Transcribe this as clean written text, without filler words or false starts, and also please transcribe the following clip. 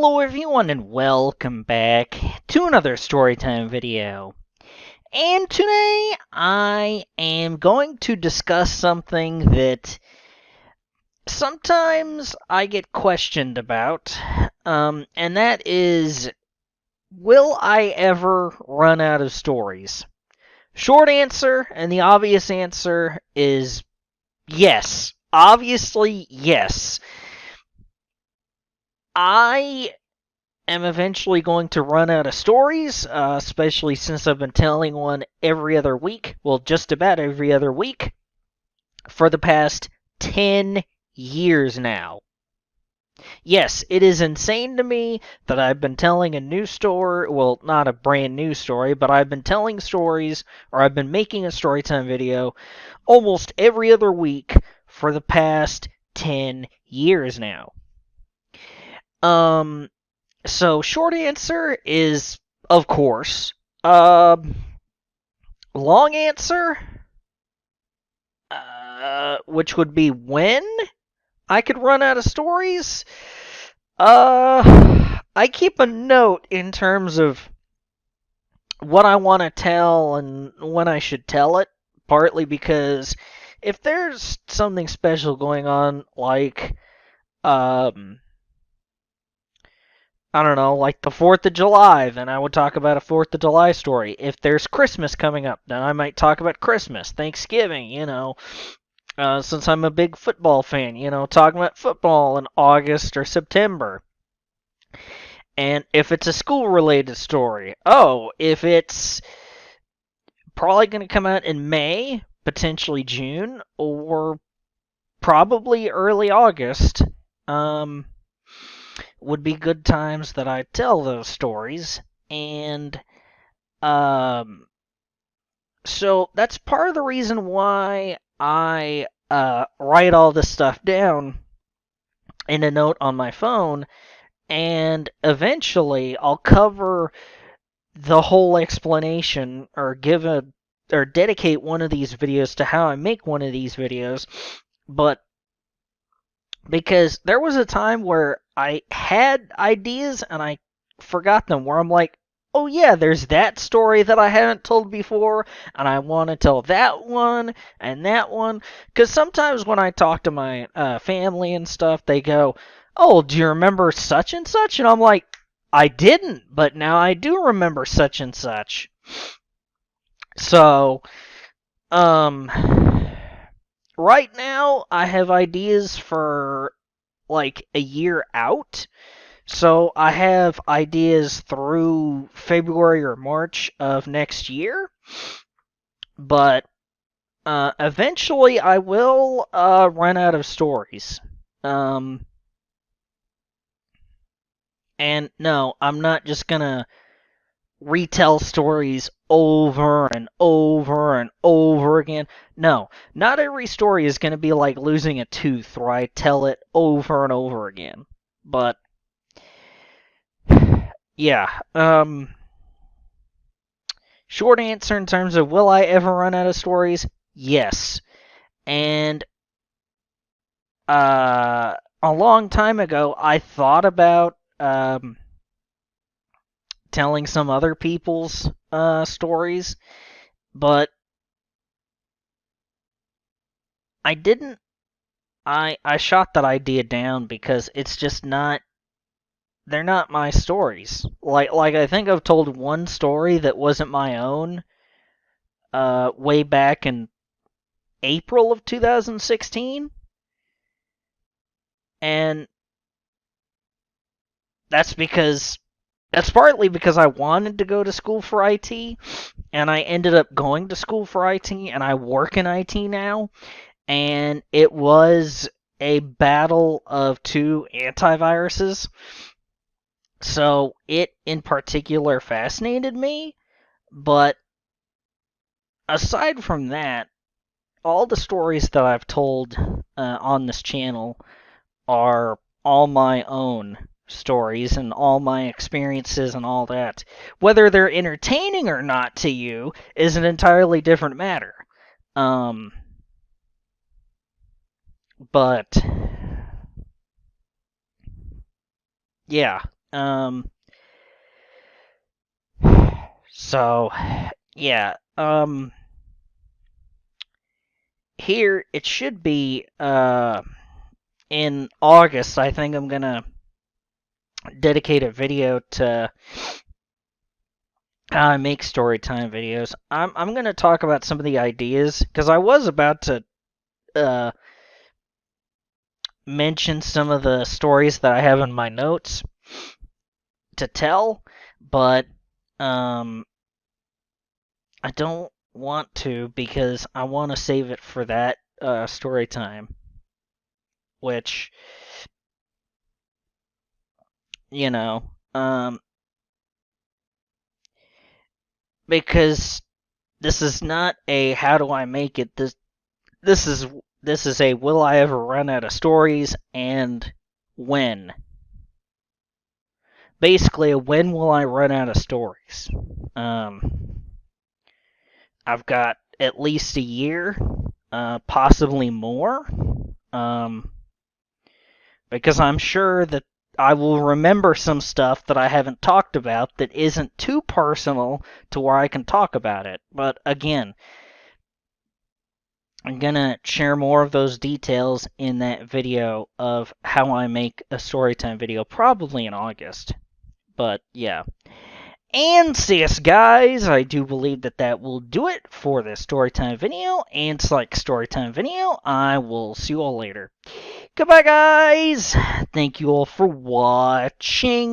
Hello everyone and welcome back to another Storytime video. And today I am going to discuss something that sometimes I get questioned about, and that is, will I ever run out of stories? Short answer, and the obvious answer is yes. Obviously, yes. I am eventually going to run out of stories, especially since I've been telling one every other week. Well, just about every other week for the past 10 years now. Yes, it is insane to me that I've been telling a new story, well, not a brand new story, but I've been telling stories, or I've been making a storytime video almost every other week for the past 10 years now. So, short answer is, of course. Long answer, which would be when I could run out of stories. I keep a note in terms of what I want to tell and when I should tell it, partly because if there's something special going on, like, I don't know, like the 4th of July, then I would talk about a 4th of July story. If there's Christmas coming up, then I might talk about Christmas, Thanksgiving, since I'm a big football fan, talking about football in August or September. And if it's a school-related story, if it's probably going to come out in May, potentially June, or probably early August, would be good times that I tell those stories. And so that's part of the reason why I write all this stuff down in a note on my phone, and eventually I'll cover the whole explanation or dedicate one of these videos to how I make one of these videos. But because there was a time where I had ideas and I forgot them, where I'm like, oh yeah, there's that story that I haven't told before, and I want to tell that one and that one. Because sometimes when I talk to my family and stuff, they go, oh, do you remember such and such? And I'm like, I didn't, but now I do remember such and such. So, right now I have ideas for like a year out. So I have ideas through February or March of next year, but eventually I will run out of stories. And no, I'm not just gonna retell stories over and over and over again. No, not every story is gonna be like losing a tooth, where I tell it over and over again. But yeah, short answer in terms of will I ever run out of stories? Yes. And a long time ago, I thought about telling some other people's stories, but I didn't. I shot that idea down because it's just not. They're not my stories. Like I think I've told one story that wasn't my own. Way back in April of 2016. And that's partly because I wanted to go to school for IT, and I ended up going to school for IT, and I work in IT now, and it was a battle of two antiviruses. So it in particular fascinated me, but aside from that, all the stories that I've told on this channel are all my own stories and all my experiences and all that. Whether they're entertaining or not to you is an entirely different matter. But yeah, So, yeah. Here it should be in August. I think I'm gonna dedicate a video to how I make storytime videos. I'm gonna talk about some of the ideas because I was about to uh mention some of the stories that I have in my notes to tell, but um I don't want to because I want to save it for that story time, which you know, because this is not a how do I make it. This is this is a will I ever run out of stories and when. Basically, a when will I run out of stories? Um, I've got at least a year, possibly more. Um, because I'm sure that I will remember some stuff that I haven't talked about that isn't too personal to where I can talk about it. But again, I'm gonna share more of those details in that video of how I make a storytime video, probably in August. But yeah. And CS guys, I do believe that that will do it for this storytime video. And it's like storytime video. I will see you all later. Goodbye, guys. Thank you all for watching.